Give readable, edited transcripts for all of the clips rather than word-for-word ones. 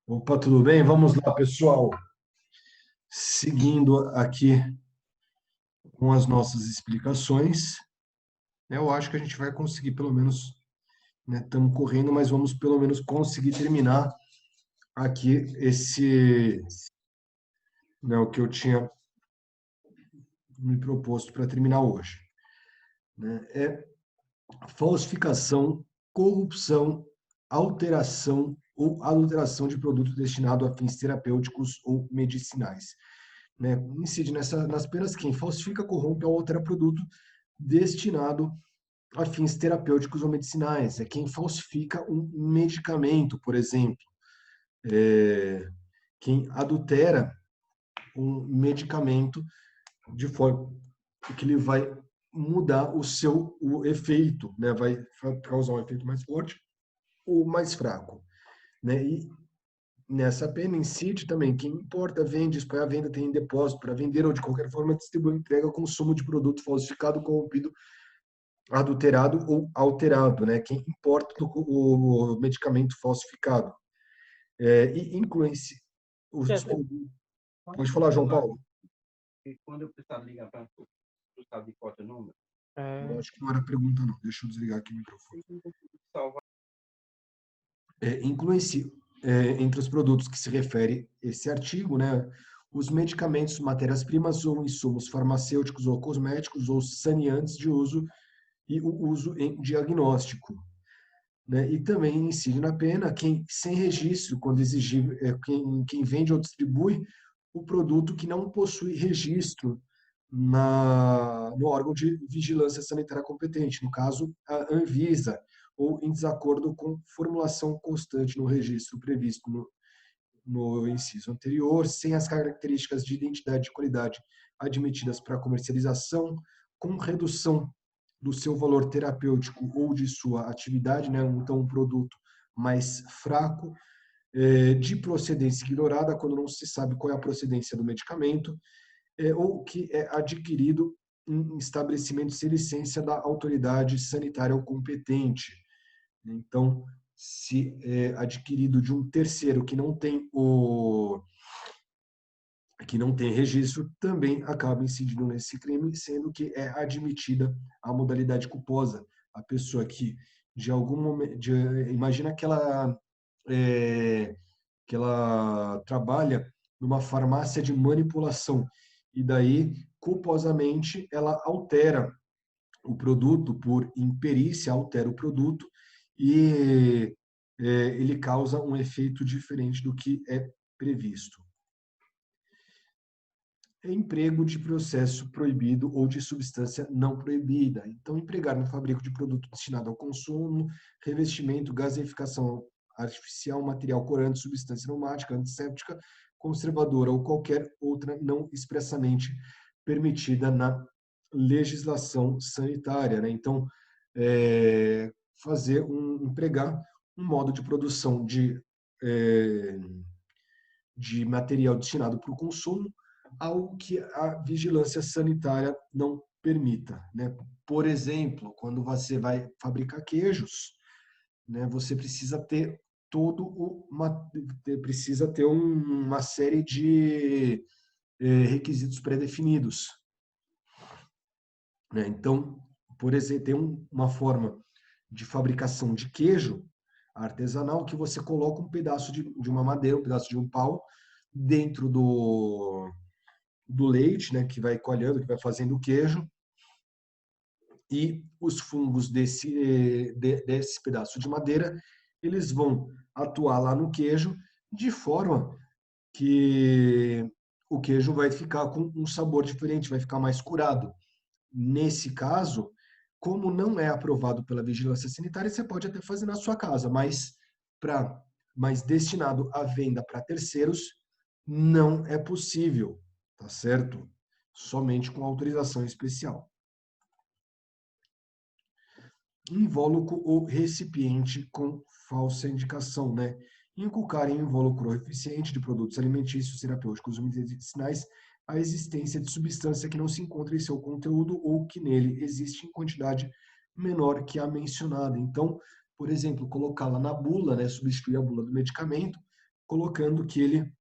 Opa, tudo bem? Vamos lá, pessoal. Seguindo aqui com as nossas explicações, eu acho que a gente vai conseguir, pelo menos, né, estamos correndo, mas vamos pelo menos conseguir terminar aqui né, o que eu tinha me proposto para terminar hoje, né? É falsificação, corrupção, alteração ou adulteração de produto destinado a fins terapêuticos ou medicinais, né? Incide nas penas quem falsifica, corrompe ou altera produto destinado a fins terapêuticos ou medicinais. É quem falsifica um medicamento, por exemplo. Quem adultera um medicamento de forma que ele vai mudar o efeito, né? Vai causar um efeito mais forte ou mais fraco, né? E nessa pena incide também quem importa, vende, expõe à venda, tem em depósito para vender ou de qualquer forma distribui, entrega, consumo de produto falsificado, corrompido, adulterado ou alterado, né? Quem importa o medicamento falsificado. E incluem-se os Chefe, produtos. pode Pode me falar, João falar Paulo. que quando eu precisar ligar para tu, tu sabe de qual é o número? Eu acho que não era pergunta, não. Deixa eu desligar aqui o microfone. Eu não consigo salvar. Inclui-se entre os produtos que se refere esse artigo, né, os medicamentos, matérias-primas ou insumos farmacêuticos ou cosméticos ou saneantes de uso e o uso em diagnóstico, né? E também incide na pena quem sem registro, quando exigir, quem vende ou distribui o produto que não possui registro no órgão de vigilância sanitária competente, no caso, a Anvisa, ou em desacordo com formulação constante no registro previsto no inciso anterior, sem as características de identidade e qualidade admitidas para comercialização, com redução do seu valor terapêutico ou de sua atividade, né? Então, um produto mais fraco, de procedência ignorada, quando não se sabe qual é a procedência do medicamento, ou que é adquirido em estabelecimento sem licença da autoridade sanitária ou competente. Então, se é adquirido de um terceiro que não tem registro, também acaba incidindo nesse crime, sendo que é admitida a modalidade culposa. A pessoa que, de algum momento, imagina é, que ela trabalha numa farmácia de manipulação, e daí, culposamente, ela altera o produto por imperícia, altera o produto, e ele causa um efeito diferente do que é previsto. Emprego de processo proibido ou de substância não proibida. Então, empregar no fabrico de produto destinado ao consumo, revestimento, gaseificação artificial, material corante, substância aromática, antisséptica, conservadora ou qualquer outra não expressamente permitida na legislação sanitária, né? Então, empregar um modo de produção é, de material destinado para o consumo, algo que a vigilância sanitária não permita, né? Por exemplo, quando você vai fabricar queijos, né, você precisa ter precisa ter uma série de requisitos pré-definidos, né? Então, por exemplo, tem uma forma de fabricação de queijo artesanal que você coloca um pedaço de uma madeira, um pedaço de um pau dentro do leite, né, que vai coalhando, que vai fazendo o queijo, e os fungos desse pedaço de madeira, eles vão atuar lá no queijo de forma que o queijo vai ficar com um sabor diferente, vai ficar mais curado. Nesse caso, como não é aprovado pela vigilância sanitária, você pode até fazer na sua casa, mas destinado à venda para terceiros, não é possível, tá certo? Somente com autorização especial. Invólucro ou recipiente com falsa indicação, né? Inculcar em invólucro ou recipiente de produtos alimentícios, terapêuticos ou medicinais a existência de substância que não se encontra em seu conteúdo ou que nele existe em quantidade menor que a mencionada. Então, por exemplo, colocá-la na bula, né? Substituir a bula do medicamento colocando que ele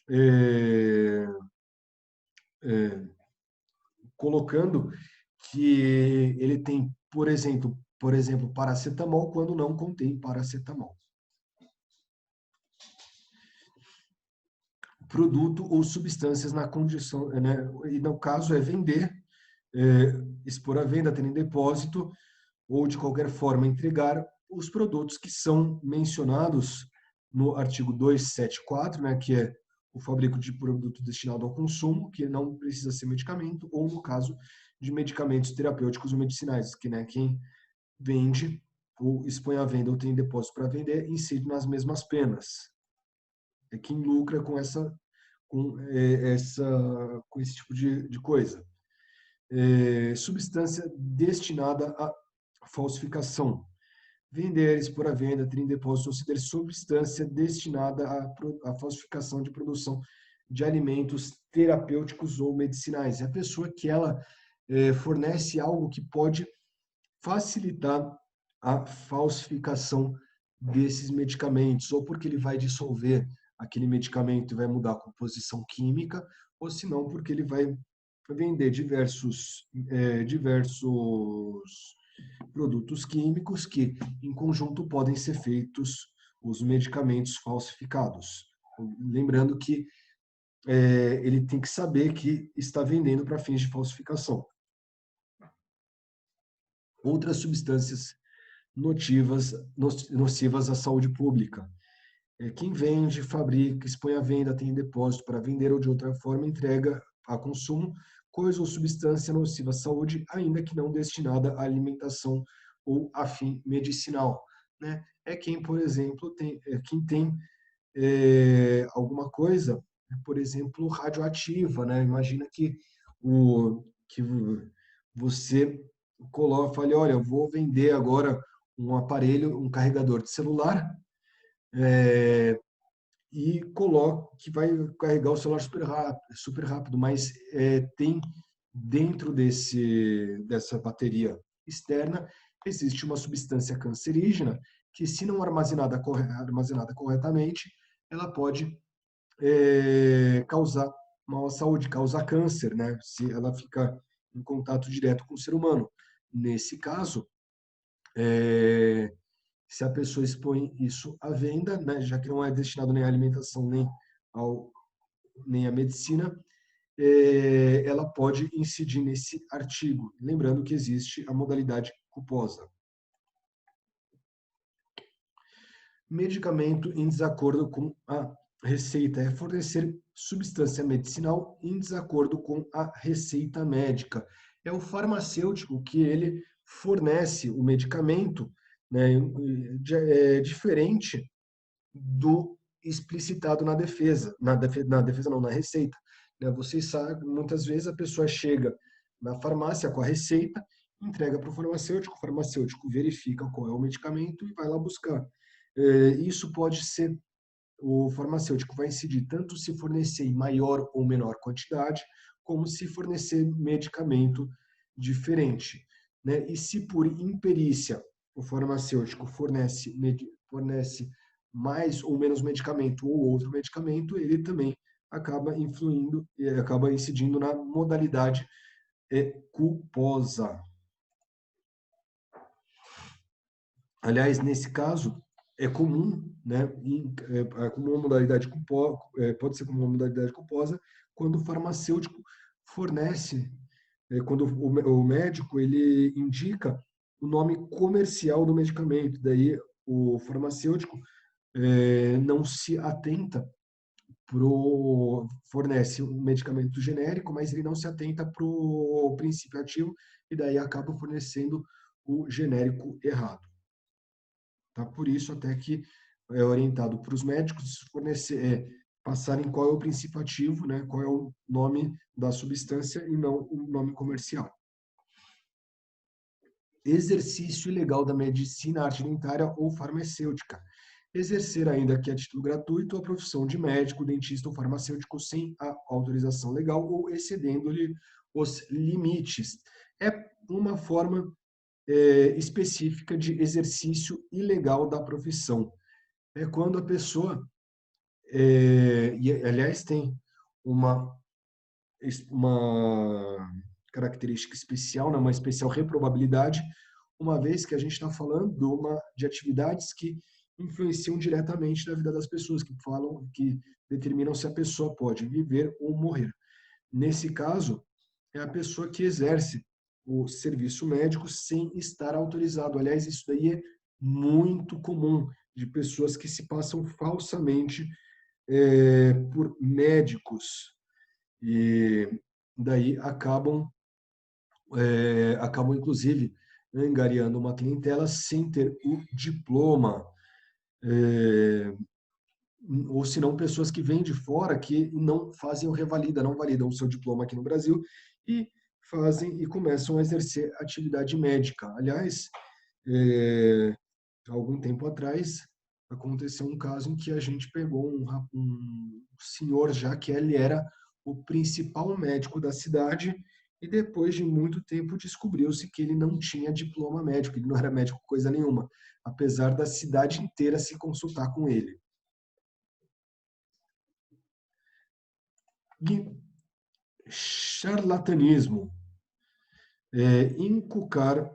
é, colocando que ele tem, por exemplo, paracetamol quando não contém paracetamol. Produto ou substâncias na condição, né? E no caso é vender, expor à venda, ter em depósito ou de qualquer forma entregar os produtos que são mencionados no artigo 274, né, que é o fabrico de produto destinado ao consumo, que não precisa ser medicamento, ou no caso de medicamentos terapêuticos ou medicinais, que, né, quem vende ou expõe à venda ou tem depósito para vender incide nas mesmas penas. É quem lucra com com esse tipo de coisa. Substância destinada à falsificação. Vender, expor à venda, ter em depósito ou ceder substância destinada à falsificação de produção de alimentos terapêuticos ou medicinais. É a pessoa que ela fornece algo que pode facilitar a falsificação desses medicamentos, ou porque ele vai dissolver aquele medicamento e vai mudar a composição química, ou se não, porque ele vai vender diversos produtos químicos que, em conjunto, podem ser feitos os medicamentos falsificados. Lembrando que ele tem que saber que está vendendo para fins de falsificação. Outras substâncias nocivas à saúde pública. Quem vende, fabrica, expõe à venda, tem em depósito para vender ou de outra forma entrega a consumo coisa ou substância nociva à saúde, ainda que não destinada à alimentação ou a fim medicinal. Né? É quem, por exemplo, quem tem alguma coisa, por exemplo, radioativa. Né? Imagina que você fale, olha, eu vou vender agora um aparelho, um carregador de celular, e coloque que vai carregar o celular super rápido, mas tem dentro dessa bateria externa existe uma substância cancerígena que, se não armazenada corretamente, ela pode causar mal à saúde, causar câncer, né? Se ela ficar em contato direto com o ser humano. Nesse caso, se a pessoa expõe isso à venda, né, já que não é destinado nem à alimentação nem à medicina, ela pode incidir nesse artigo. Lembrando que existe a modalidade culposa. Medicamento em desacordo com a receita é fornecer substância medicinal em desacordo com a receita médica. É o farmacêutico que ele fornece o medicamento, né, diferente do explicitado na defesa não, na receita. Né? Vocês sabem, muitas vezes a pessoa chega na farmácia com a receita, entrega para o farmacêutico verifica qual é o medicamento e vai lá buscar. Isso pode ser, o farmacêutico vai incidir tanto se fornecer em maior ou menor quantidade, como se fornecer medicamento diferente. Né? E se por imperícia o farmacêutico fornece mais ou menos medicamento ou outro medicamento, ele também acaba influindo e acaba incidindo na modalidade culposa. Aliás, nesse caso, é comum, né, como uma modalidade culposa, pode ser como uma modalidade culposa, quando o farmacêutico fornece, quando o médico ele indica o nome comercial do medicamento, daí o farmacêutico não se atenta fornece um medicamento genérico, mas ele não se atenta para o princípio ativo e daí acaba fornecendo o genérico errado. Tá? Por isso até que é orientado para os médicos passarem qual é o princípio ativo, né, qual é o nome da substância e não o nome comercial. Exercício ilegal da medicina, arte dentária ou farmacêutica. Exercer, ainda que a título gratuito, a profissão de médico, dentista ou farmacêutico sem a autorização legal ou excedendo-lhe os limites. É uma forma específica de exercício ilegal da profissão. É quando a pessoa e, aliás, tem uma, uma característica especial, né, uma especial reprovabilidade, uma vez que a gente está falando de atividades que influenciam diretamente na vida das pessoas, que determinam se a pessoa pode viver ou morrer. Nesse caso, é a pessoa que exerce o serviço médico sem estar autorizado. Aliás, isso daí é muito comum, de pessoas que se passam falsamente por médicos e daí acabam inclusive angariando uma clientela sem ter o diploma, é, ou se não pessoas que vêm de fora que não fazem o revalida, não validam o seu diploma aqui no Brasil e fazem e começam a exercer atividade médica. Aliás, algum tempo atrás aconteceu um caso em que a gente pegou um senhor já que ele era o principal médico da cidade e depois de muito tempo descobriu-se que ele não tinha diploma médico, ele não era médico coisa nenhuma, apesar da cidade inteira se consultar com ele. E charlatanismo é inculcar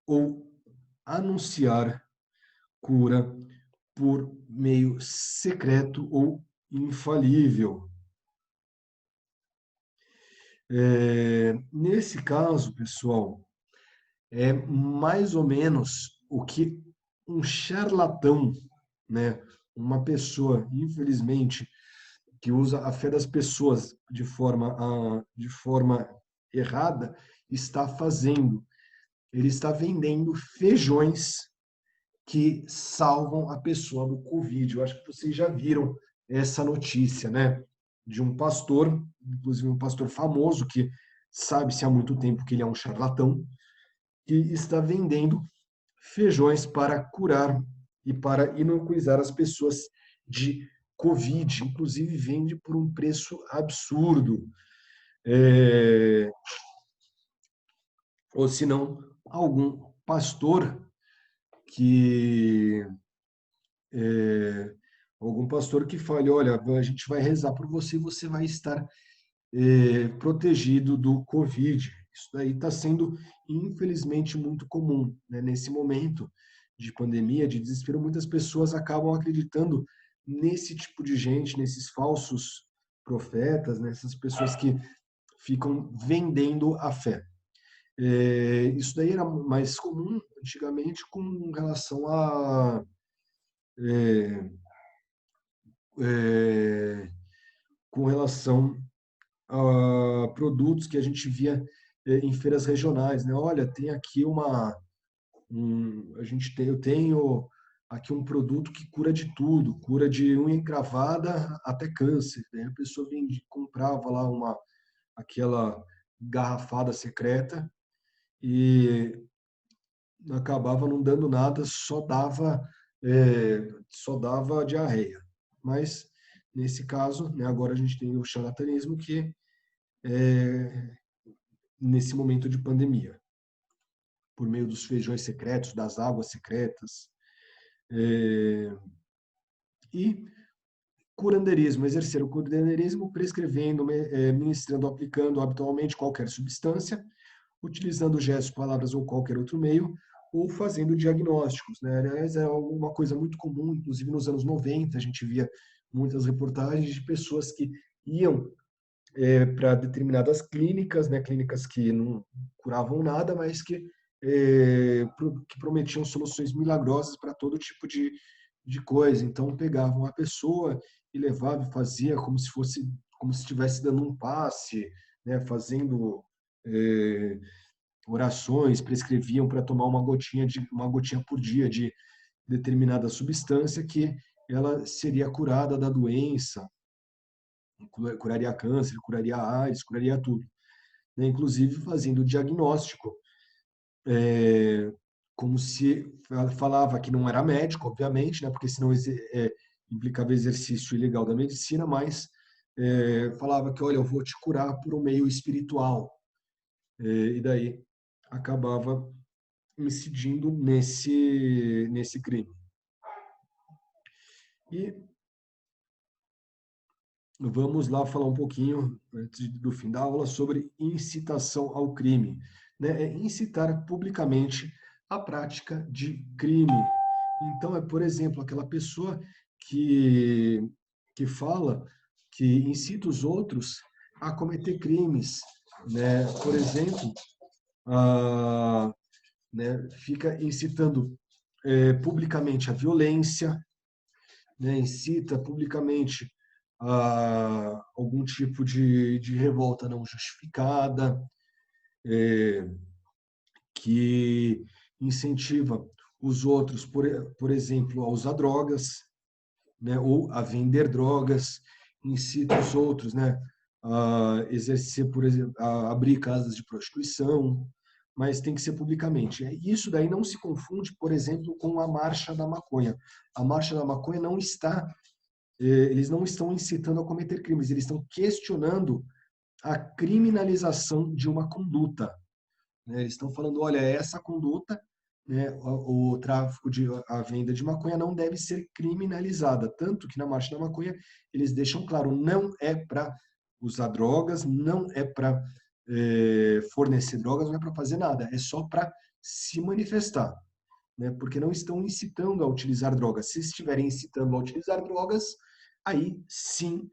ou anunciar cura por meio secreto ou infalível. Nesse caso, pessoal, é mais ou menos o que um charlatão, né, uma pessoa, infelizmente, que usa a fé das pessoas de forma errada, está fazendo. Ele está vendendo feijões que salvam a pessoa do Covid. Eu acho que vocês já viram essa notícia, né? De um pastor, inclusive um pastor famoso, que sabe-se há muito tempo que ele é um charlatão, que está vendendo feijões para curar e para inoculizar as pessoas de Covid. Inclusive, vende por um preço absurdo. Ou se não, algum pastor que algum pastor que fale, olha, a gente vai rezar por você e você vai estar protegido do Covid. Isso daí está sendo, infelizmente, muito comum, né? Nesse momento de pandemia, de desespero, muitas pessoas acabam acreditando nesse tipo de gente, nesses falsos profetas, nessas pessoas que ficam vendendo a fé. Isso daí era mais comum antigamente com relação a é, com relação a produtos que a gente via em feiras regionais, né? Olha, tem aqui eu tenho aqui um produto que cura de tudo, cura de unha encravada até câncer, né? A pessoa comprava lá aquela garrafada secreta e acabava não dando nada, só dava diarreia. Mas nesse caso, né, agora a gente tem o charlatanismo que é nesse momento de pandemia, por meio dos feijões secretos, das águas secretas. E curandeirismo, exercer o curandeirismo prescrevendo, ministrando, aplicando habitualmente qualquer substância, utilizando gestos, palavras ou qualquer outro meio, ou fazendo diagnósticos, né? Aliás, é uma coisa muito comum, inclusive nos anos 90, a gente via muitas reportagens de pessoas que iam para determinadas clínicas, né, clínicas que não curavam nada, mas que prometiam soluções milagrosas para todo tipo de coisa. Então pegavam a pessoa e levavam e fazia como se estivesse dando um passe, né, fazendo orações, prescreviam para tomar uma gotinha por dia de determinada substância que ela seria curada da doença, curaria câncer, curaria AIDS, curaria tudo, né? Inclusive fazendo o diagnóstico, como se falava que não era médico, obviamente, né? Porque senão implicava exercício ilegal da medicina, mas falava que, olha, eu vou te curar por um meio espiritual, e daí acabava incidindo nesse crime. E vamos lá falar um pouquinho, antes do fim da aula, sobre incitação ao crime. Né? É incitar publicamente a prática de crime. Então, por exemplo, aquela pessoa que, que fala, que incita os outros a cometer crimes. Né? Por exemplo, né, fica incitando publicamente a violência, né, incita publicamente a algum tipo de revolta não justificada, que incentiva os outros, por exemplo, a usar drogas, né, ou a vender drogas, incita os outros, né, a exercer, por exemplo, a abrir casas de prostituição, mas tem que ser publicamente. Isso daí não se confunde, por exemplo, com a Marcha da Maconha. A Marcha da Maconha não está, eles não estão incitando a cometer crimes, eles estão questionando a criminalização de uma conduta. Né? Eles estão falando, olha, essa conduta, né, o tráfico a venda de maconha não deve ser criminalizada. Tanto que na Marcha da Maconha eles deixam claro, não é para usar drogas, não é para fornecer drogas, não é para fazer nada, é só para se manifestar. Né, porque não estão incitando a utilizar drogas. Se estiverem incitando a utilizar drogas, aí sim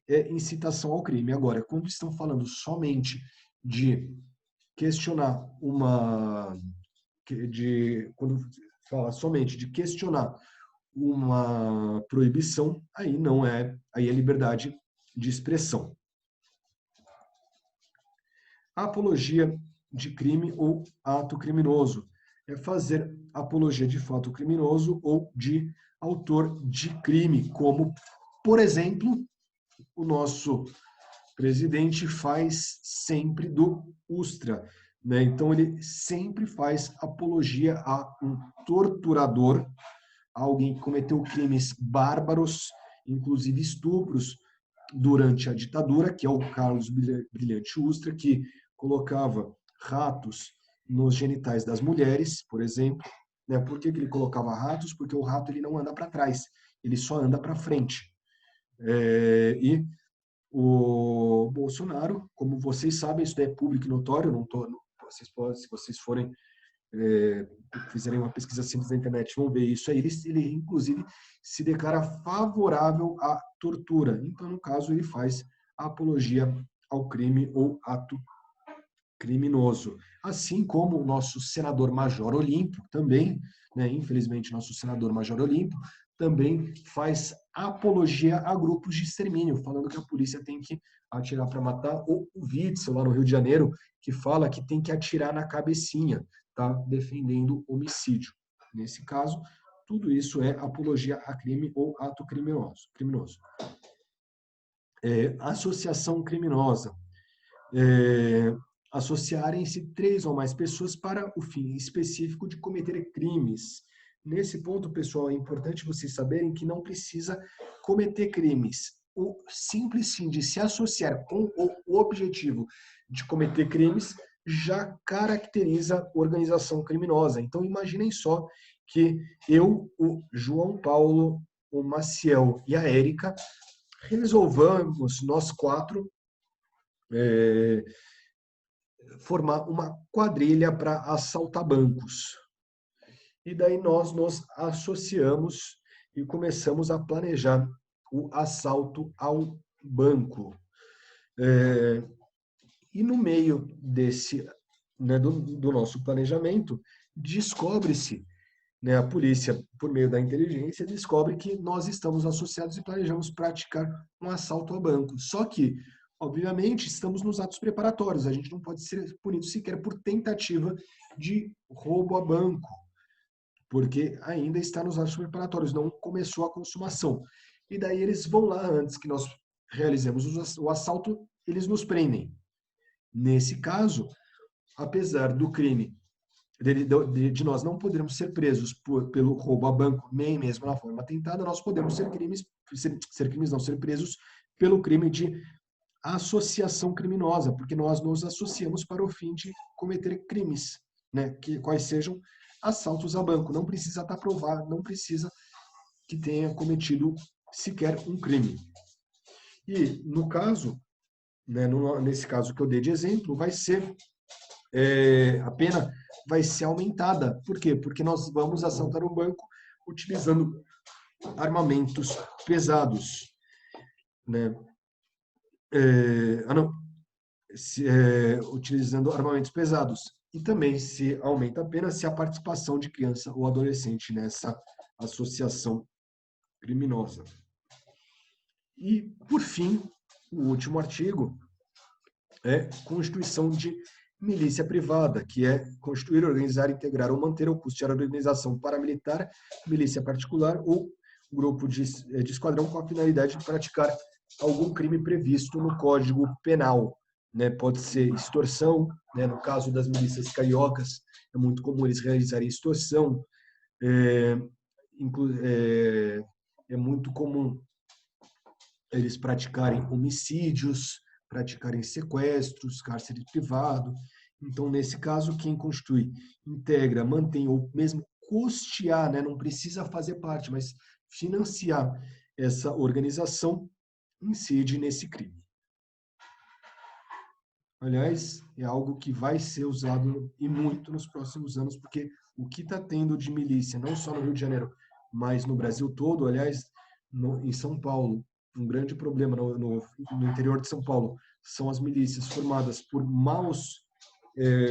é incitação ao crime. Agora, quando estão falando somente de questionar quando fala somente de questionar uma proibição, aí é liberdade de expressão. Apologia de crime ou ato criminoso é fazer apologia de fato criminoso ou de autor de crime, como, por exemplo, o nosso presidente faz sempre do Ustra. Né? Então, ele sempre faz apologia a um torturador, a alguém que cometeu crimes bárbaros, inclusive estupros, durante a ditadura, que é o Carlos Brilhante Ustra, que colocava ratos nos genitais das mulheres, por exemplo. Né? Por que ele colocava ratos? Porque o rato ele não anda para trás, ele só anda para frente. E o Bolsonaro, como vocês sabem, isso é público e notório, não tô, se vocês forem fizerem uma pesquisa simples na internet, vão ver isso aí. Ele inclusive se declara favorável à tortura. Então, no caso, ele faz a apologia ao crime ou ato criminoso. Assim como o nosso senador Major Olímpio também, né, infelizmente, nosso senador Major Olímpio também faz apologia a grupos de extermínio, falando que a polícia tem que atirar para matar, ou o Witzel, lá no Rio de Janeiro, que fala que tem que atirar na cabecinha, tá? Defendendo homicídio. Nesse caso, tudo isso é apologia a crime ou ato criminoso. Associação criminosa. Associarem-se 3 ou mais pessoas para o fim específico de cometer crimes. Nesse ponto, pessoal, é importante vocês saberem que não precisa cometer crimes. O simples sim de se associar com o objetivo de cometer crimes já caracteriza organização criminosa. Então, imaginem só que eu, o João Paulo, o Maciel e a Érica resolvamos, nós 4, formar uma quadrilha para assaltar bancos. E daí nós nos associamos e começamos a planejar o assalto ao banco. E no meio desse, né, do nosso planejamento, descobre-se, né, a polícia, por meio da inteligência, descobre que nós estamos associados e planejamos praticar um assalto ao banco. Só que, obviamente, estamos nos atos preparatórios. A gente não pode ser punido sequer por tentativa de roubo a banco, porque ainda está nos atos preparatórios, não começou a consumação. E daí eles vão lá, antes que nós realizemos o assalto, eles nos prendem. Nesse caso, apesar do crime de nós não podermos ser presos pelo roubo a banco, nem mesmo na forma tentada, nós podemos ser presos pelo crime de associação criminosa, porque nós nos associamos para o fim de cometer crimes, né? Quais sejam assaltos a banco. Não precisa estar provado, não precisa que tenha cometido sequer um crime. E, no caso, né, nesse caso que eu dei de exemplo, vai ser a pena vai ser aumentada. Por quê? Porque nós vamos assaltar um banco utilizando armamentos pesados, né? Não, utilizando armamentos pesados. E também se aumenta a pena se a participação de criança ou adolescente nessa associação criminosa. E, por fim, o último artigo é constituição de milícia privada, que é constituir, organizar, integrar ou manter ou custear a organização paramilitar, milícia particular ou grupo de esquadrão com a finalidade de praticar algum crime previsto no Código Penal. Né? Pode ser extorsão, né? No caso das milícias cariocas, é muito comum eles realizarem extorsão, é muito comum eles praticarem homicídios, praticarem sequestros, cárcere privado. Então, nesse caso, quem constitui, integra, mantém ou mesmo custear, né, não precisa fazer parte, mas financiar essa organização, incide nesse crime. Aliás, é algo que vai ser usado e muito nos próximos anos, porque o que está tendo de milícia, não só no Rio de Janeiro, mas no Brasil todo, aliás, em São Paulo, um grande problema no interior de São Paulo são as milícias formadas por maus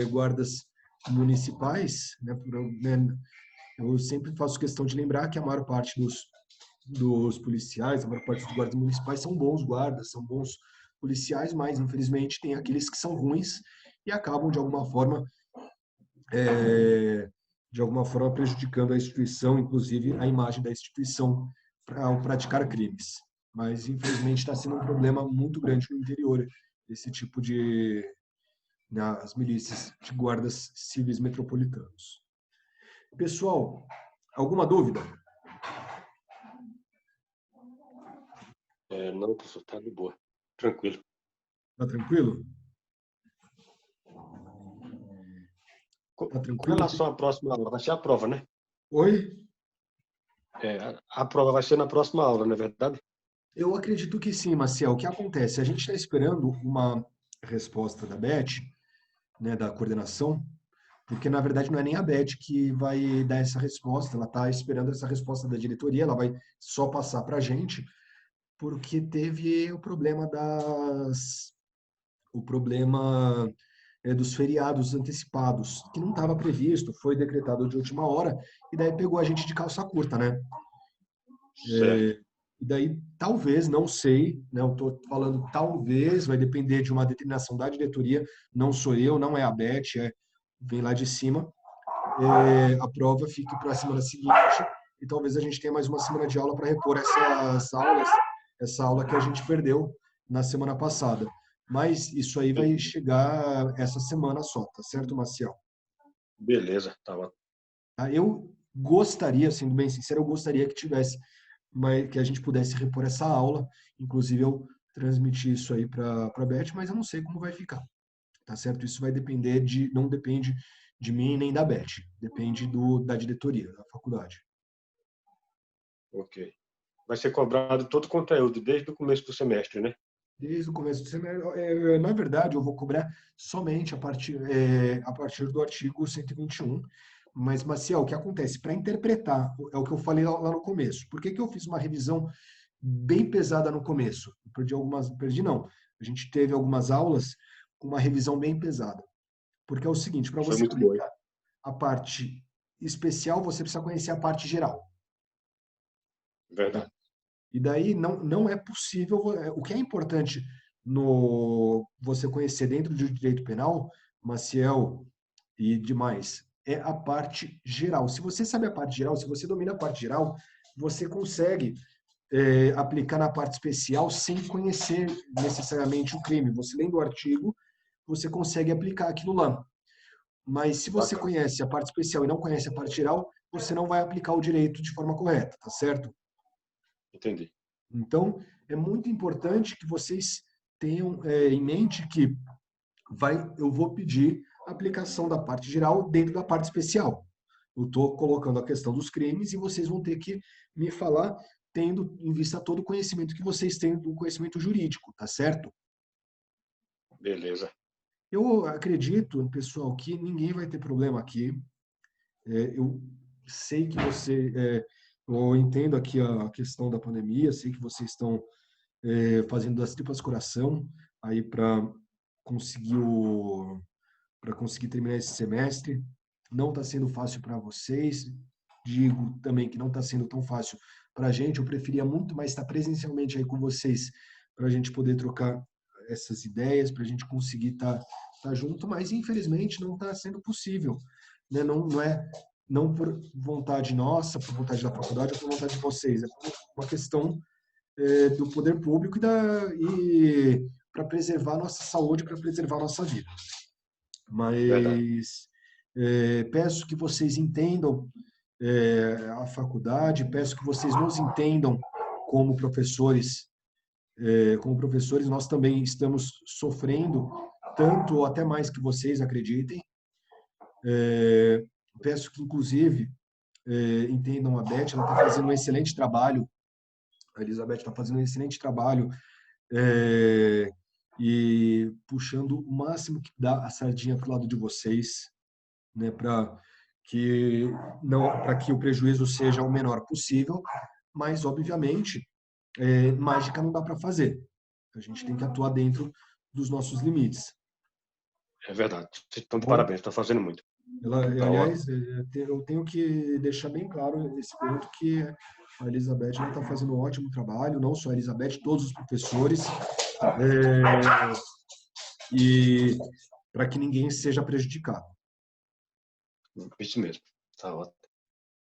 guardas municipais. Né, eu sempre faço questão de lembrar que a maior parte dos policiais, a maior parte dos guardas municipais são bons guardas, são bons policiais, mas infelizmente tem aqueles que são ruins e acabam de alguma forma prejudicando a instituição, inclusive a imagem da instituição ao praticar crimes. Mas infelizmente está sendo um problema muito grande no interior esse tipo de as milícias de guardas civis metropolitanos. Pessoal, alguma dúvida? Não, professor, tá de boa. Tranquilo. Tá tranquilo? Tá Com tranquilo? relação à próxima aula, vai ser a prova, né? Oi? A prova vai ser na próxima aula, não é verdade? Eu acredito que sim, Maciel. O que acontece? A gente está esperando uma resposta da Beth, né, da coordenação, porque na verdade não é nem a Beth que vai dar essa resposta, ela está esperando essa resposta da diretoria, ela vai só passar para a gente, porque teve o problema dos feriados antecipados, que não estava previsto, foi decretado de última hora, e daí pegou a gente de calça curta, né? Certo. E daí, talvez, não sei, né? Eu estou falando talvez, vai depender de uma determinação da diretoria, não sou eu, não é a Beth, vem lá de cima. A prova fique para a semana seguinte e talvez a gente tenha mais uma semana de aula para repor essa aula que a gente perdeu na semana passada. Mas isso aí vai chegar essa semana só, tá certo, Maciel? Beleza, tá bom. Eu gostaria, sendo bem sincero, eu gostaria que tivesse, que a gente pudesse repor essa aula. Inclusive, eu transmiti isso aí para a Beth, mas eu não sei como vai ficar, tá certo? Isso vai depender não depende de mim nem da Beth, depende da diretoria da faculdade. Ok. Vai ser cobrado todo o conteúdo desde o começo do semestre, né? Desde o começo do semestre. Na verdade, eu vou cobrar somente a partir do artigo 121. Mas, Maciel, o que acontece? Para interpretar, é o que eu falei lá no começo. Por que eu fiz uma revisão bem pesada no começo? Perdi não. A gente teve algumas aulas com uma revisão bem pesada. Porque é o seguinte, para Foi você muito boa. aplicar a parte especial, você precisa conhecer a parte geral. Verdade. E daí não é possível. O que é importante você conhecer dentro do direito penal, Maciel e demais, é a parte geral. Se você sabe a parte geral, se você domina a parte geral, você consegue aplicar na parte especial sem conhecer necessariamente o crime. Você lendo o artigo, você consegue aplicar aquilo lá. Mas se você conhece a parte especial e não conhece a parte geral, você não vai aplicar o direito de forma correta, tá certo? Entendi. Então, é muito importante que vocês tenham em mente que eu vou pedir a aplicação da parte geral dentro da parte especial. Eu estou colocando a questão dos crimes e vocês vão ter que me falar tendo em vista todo o conhecimento que vocês têm do conhecimento jurídico, tá certo? Beleza. Eu acredito, pessoal, que ninguém vai ter problema aqui. Eu sei que eu entendo aqui a questão da pandemia, sei que vocês estão fazendo das tripas coração aí para conseguir para conseguir terminar esse semestre. Não está sendo fácil para vocês. Digo também que não está sendo tão fácil para a gente. Eu preferia muito mais estar presencialmente aí com vocês para a gente poder trocar essas ideias, para a gente conseguir estar junto, mas infelizmente não está sendo possível, né? Não por vontade nossa, por vontade da faculdade ou por vontade de vocês, é por uma questão do poder público e para preservar a nossa saúde, para preservar a nossa vida. Verdade. Mas peço que vocês entendam a faculdade, peço que vocês nos entendam como professores. Como professores, nós também estamos sofrendo tanto ou até mais que vocês, acreditem. Peço que, inclusive, entendam a Beth, ela está fazendo um excelente trabalho, a Elizabeth está fazendo um excelente trabalho e puxando o máximo que dá a sardinha para o lado de vocês, né, para que o prejuízo seja o menor possível, mas, obviamente, mágica não dá para fazer. A gente tem que atuar dentro dos nossos limites. É verdade. Então, de Bom, parabéns, está fazendo muito. aliás, eu tenho que deixar bem claro esse ponto que a Elizabeth está fazendo um ótimo trabalho, não só a Elizabeth, todos os professores, e para que ninguém seja prejudicado. Isso mesmo. Tá ótimo.